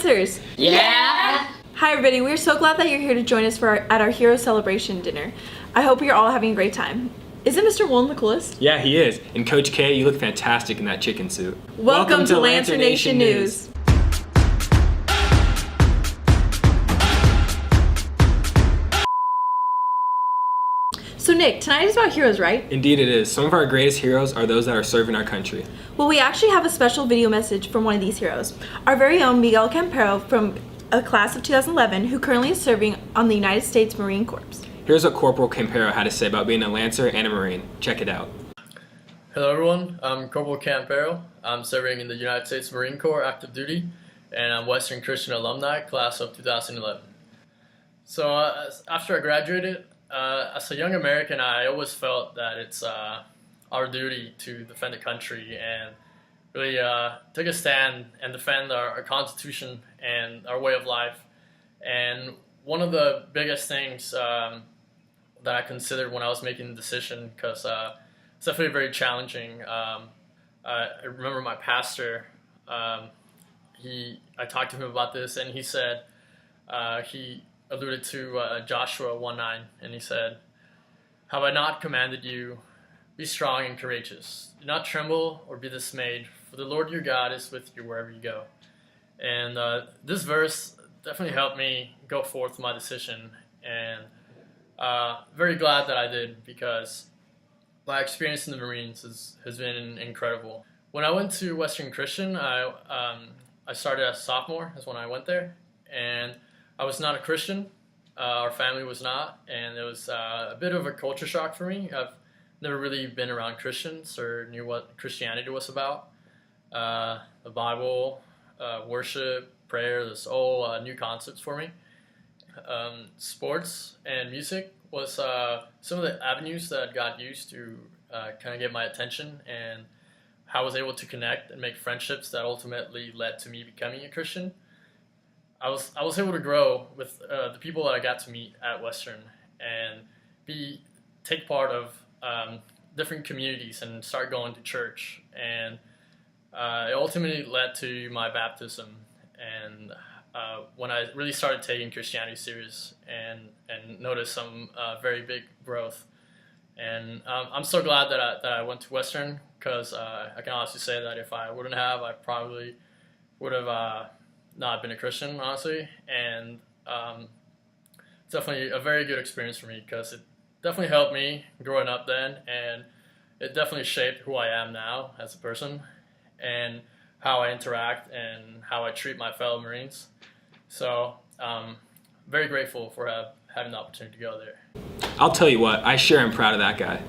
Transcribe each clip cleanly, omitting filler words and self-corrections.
Lancers! Yeah! Hi everybody, we're so glad that you're here to join us at our Hero Celebration dinner. I hope you're all having a great time. Isn't Mr. Woolen the coolest? Yeah, he is. And Coach K, you look fantastic in that chicken suit. Welcome to Lancer Nation News. So Nick, tonight is about heroes, right? Indeed it is. Some of our greatest heroes are those that are serving our country. Well, we actually have a special video message from one of these heroes. Our very own Miguel Campero from a class of 2011 who currently is serving on the United States Marine Corps. Here's what Corporal Campero had to say about being a Lancer and a Marine. Check it out. Hello everyone, I'm Corporal Campero. I'm serving in the United States Marine Corps active duty, and I'm Western Christian alumni, class of 2011. So after I graduated, as a young American, I always felt that it's our duty to defend the country and really take a stand and defend our Constitution and our way of life. And one of the biggest things that I considered when I was making the decision, because it's definitely very challenging. I remember my pastor, I talked to him about this, and he said, he alluded to Joshua 1:9, and he said, "Have I not commanded you, be strong and courageous. Do not tremble or be dismayed, for the Lord your God is with you wherever you go." And this verse definitely helped me go forth with my decision, and very glad that I did, because my experience in the Marines has been incredible. When I went to Western Christian, I started as a sophomore, is when I went there, and I was not a Christian. Our family was not, and it was a bit of a culture shock for me. I've never really been around Christians or knew what Christianity was about. The Bible, worship, prayer, this all new concepts for me. Sports and music was some of the avenues that God used to kind of get my attention, and how I was able to connect and make friendships that ultimately led to me becoming a Christian. I was able to grow with the people that I got to meet at Western and take part of different communities and start going to church, and it ultimately led to my baptism, and when I really started taking Christianity serious and noticed some very big growth. And I'm so glad that I went to Western, because I can honestly say that if I wouldn't have, I probably would have not been a Christian, honestly. And it's definitely a very good experience for me, because it definitely helped me growing up then, and it definitely shaped who I am now as a person and how I interact and how I treat my fellow Marines. So very grateful for having the opportunity to go there. I'll tell you what, I sure am proud of that guy.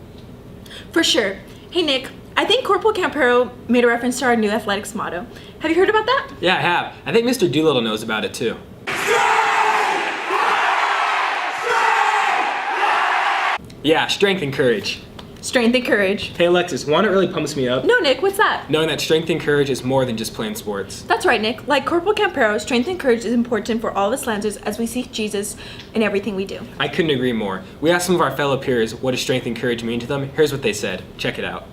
For sure. Hey Nick, I think Corporal Campero made a reference to our new athletics motto. Have you heard about that? Yeah, I have. I think Mr. Doolittle knows about it too. Yeah, strength and courage. Strength and courage. Hey Alexis, one, it really pumps me up. No, Nick, what's that? Knowing that strength and courage is more than just playing sports. That's right, Nick. Like Corporal Campero, strength and courage is important for all of us Lancers as we seek Jesus in everything we do. I couldn't agree more. We asked some of our fellow peers what does strength and courage mean to them. Here's what they said. Check it out.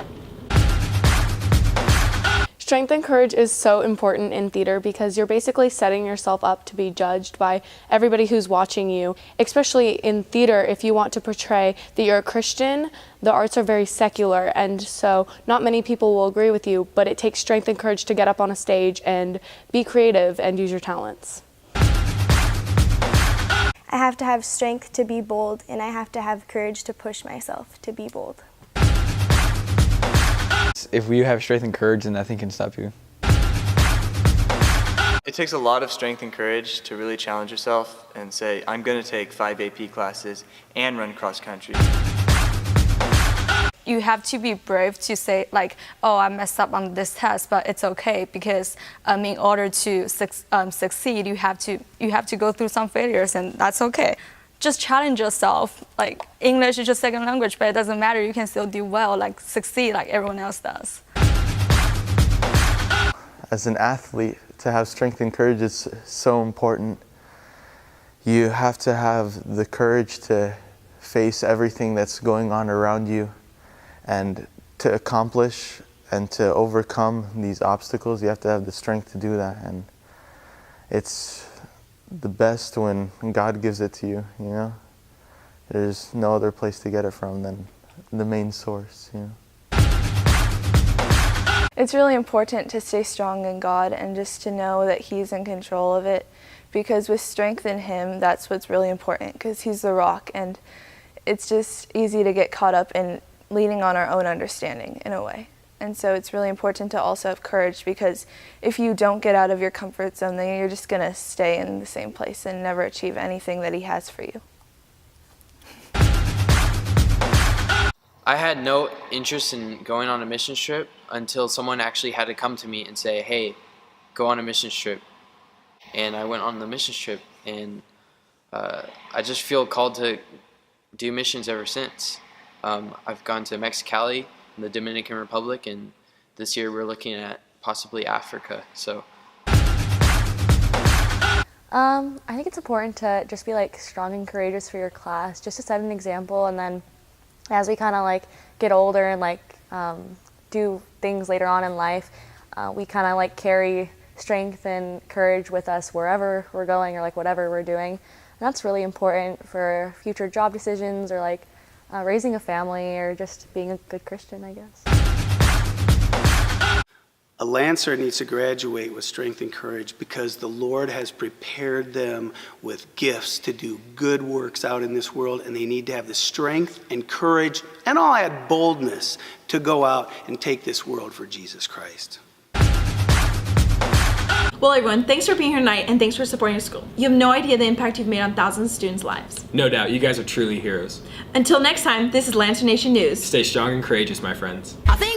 Strength and courage is so important in theater because you're basically setting yourself up to be judged by everybody who's watching you. Especially in theater, if you want to portray that you're a Christian, the arts are very secular, and so not many people will agree with you, but it takes strength and courage to get up on a stage and be creative and use your talents. I have to have strength to be bold, and I have to have courage to push myself to be bold. If you have strength and courage, then nothing can stop you. It takes a lot of strength and courage to really challenge yourself and say, I'm going to take 5 AP classes and run cross country. You have to be brave to say, like, oh, I messed up on this test, but it's okay, because in order to succeed, you have to go through some failures, and that's okay. Just challenge yourself. Like, English is your second language, but it doesn't matter. You can still do well, like succeed like everyone else does. As an athlete, to have strength and courage is so important. You have to have the courage to face everything that's going on around you, and to accomplish and to overcome these obstacles, you have to have the strength to do that. And it's the best when God gives it to you, you know? There's no other place to get it from than the main source, you know? It's really important to stay strong in God and just to know that He's in control of it, because with strength in Him, that's what's really important, because He's the rock, and it's just easy to get caught up in leaning on our own understanding in a way. And so it's really important to also have courage, because if you don't get out of your comfort zone, then you're just going to stay in the same place and never achieve anything that He has for you. I had no interest in going on a mission trip until someone actually had to come to me and say, hey, go on a mission trip. And I went on the mission trip, and I just feel called to do missions ever since. I've gone to Mexicali in the Dominican Republic, and this year we're looking at possibly Africa. So I think it's important to just be like strong and courageous for your class, just to set an example, and then as we kind of like get older and like do things later on in life, we kind of like carry strength and courage with us wherever we're going or like whatever we're doing. And that's really important for future job decisions or like raising a family or just being a good Christian, I guess. A Lancer needs to graduate with strength and courage because the Lord has prepared them with gifts to do good works out in this world, and they need to have the strength and courage, and I'll add boldness, to go out and take this world for Jesus Christ. Well, everyone, thanks for being here tonight, and thanks for supporting your school. You have no idea the impact you've made on thousands of students' lives. No doubt, you guys are truly heroes. Until next time, this is Lancer Nation News. Stay strong and courageous, my friends. I think